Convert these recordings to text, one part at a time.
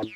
Hey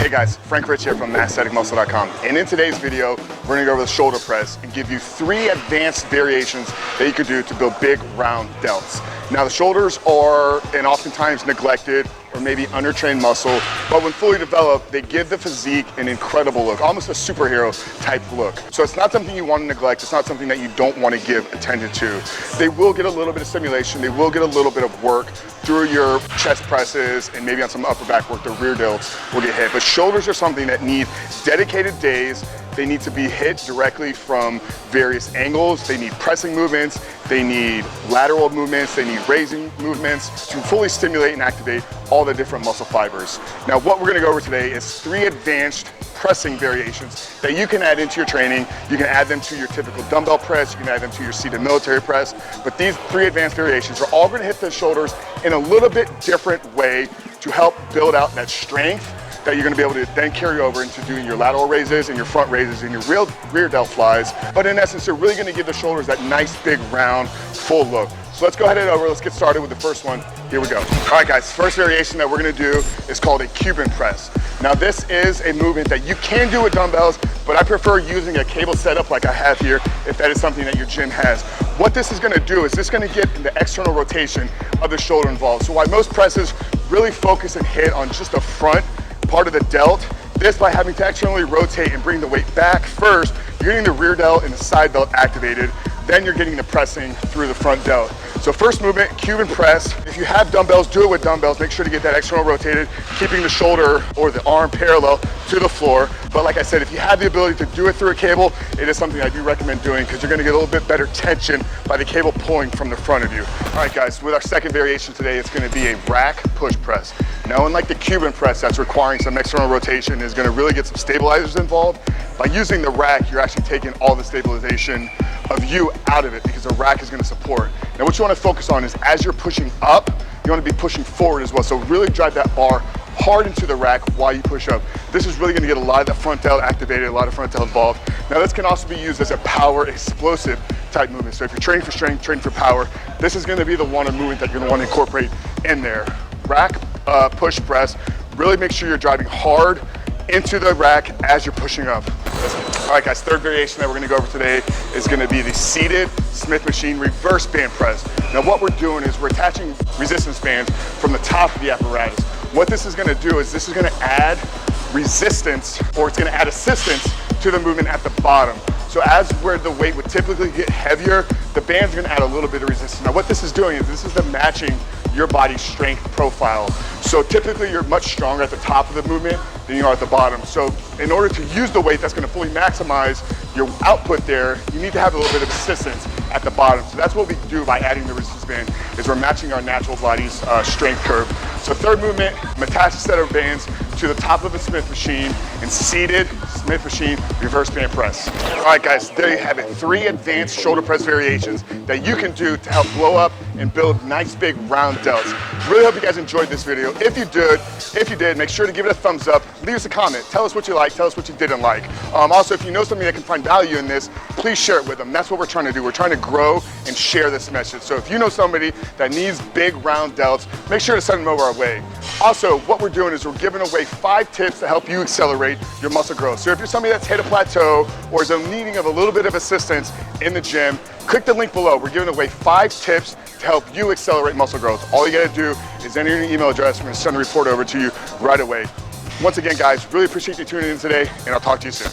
guys, Frank Rich here from MASSTHETICMUSCLE.com, and in today's video, we're gonna go over the shoulder press and give you 3 advanced variations that you can do to build big, round delts. Now the shoulders are an oftentimes neglected or maybe undertrained muscle, but when fully developed, they give the physique an incredible look, almost a superhero type look. So it's not something you want to neglect, it's not something that you don't want to give attention to. They will get a little bit of stimulation, they will get a little bit of work through your chest presses and maybe on some upper back work, the rear delts will get hit. But shoulders are something that need dedicated days. They need to be hit directly from various angles. They need pressing movements, they need lateral movements, they need raising movements to fully stimulate and activate all the different muscle fibers. Now what we're gonna go over today is 3 advanced pressing variations that you can add into your training. You can add them to your typical dumbbell press, you can add them to your seated military press, but these 3 advanced variations are all gonna hit the shoulders in a little bit different way to help build out that strength that you're gonna be able to then carry over into doing your lateral raises and your front raises and your rear delt flies. But in essence, they're really gonna give the shoulders that nice, big, round, full look. So let's go ahead and over, let's get started with the first one. Here we go. All right guys, first variation that we're gonna do is called a Cuban press. Now this is a movement that you can do with dumbbells, but I prefer using a cable setup like I have here if that is something that your gym has. What this is gonna do is this is gonna get the external rotation of the shoulder involved. So while most presses really focus and hit on just the front part of the delt, this by having to externally rotate and bring the weight back first, you're getting the rear delt and the side delt activated, then you're getting the pressing through the front delt. So first movement, Cuban press. If you have dumbbells, do it with dumbbells. Make sure to get that external rotated, keeping the shoulder or the arm parallel to the floor. But like I said, if you have the ability to do it through a cable, it is something I do recommend doing because you're gonna get a little bit better tension by the cable pulling from the front of you. All right guys, with our second variation today, it's gonna be a rack push press. Now unlike the Cuban press that's requiring some external rotation, is gonna really get some stabilizers involved. By using the rack, you're actually taking all the stabilization of you out of it because the rack is gonna support. Now what you wanna focus on is as you're pushing up, you wanna be pushing forward as well. So really drive that bar hard into the rack while you push up. This is really gonna get a lot of that front delt activated, a lot of front delt involved. Now this can also be used as a power explosive type movement. So if you're training for strength, training for power, this is gonna be the one movement that you're gonna wanna incorporate in there. Rack push press, really make sure you're driving hard into the rack as you're pushing up. All right guys, third variation that we're gonna go over today is gonna be the seated Smith machine reverse band press. Now what we're doing is we're attaching resistance bands from the top of the apparatus. What this is gonna do is this is gonna add resistance, or it's gonna add assistance to the movement at the bottom. So as where the weight would typically get heavier, the band's gonna add a little bit of resistance. Now what this is doing is this is the matching your body's strength profile. So typically you're much stronger at the top of the movement than you are at the bottom. So in order to use the weight that's gonna fully maximize your output there, you need to have a little bit of assistance at the bottom. So that's what we do by adding the resistance band, is we're matching our natural body's strength curve. So third movement, attach a set of bands to the top of the Smith machine and seated Smith machine reverse band press. All right guys, there you have it. 3 advanced shoulder press variations that you can do to help blow up and build nice big round delts. Really hope you guys enjoyed this video. If you did, make sure to give it a thumbs up. Leave us a comment. Tell us what you like. Tell us what you didn't like. Also, if you know somebody that can find value in this, please share it with them. That's what we're trying to do. We're trying to grow and share this message. So if you know somebody that needs big round delts, make sure to send them over our way. Also, what we're doing is we're giving away 5 tips to help you accelerate your muscle growth. So if you're somebody that's hit a plateau or is in needing of a little bit of assistance in the gym, click the link below. We're giving away 5 tips to help you accelerate muscle growth. All you gotta do is enter your email address. We're gonna send the report over to you right away. Once again, guys, really appreciate you tuning in today, and I'll talk to you soon.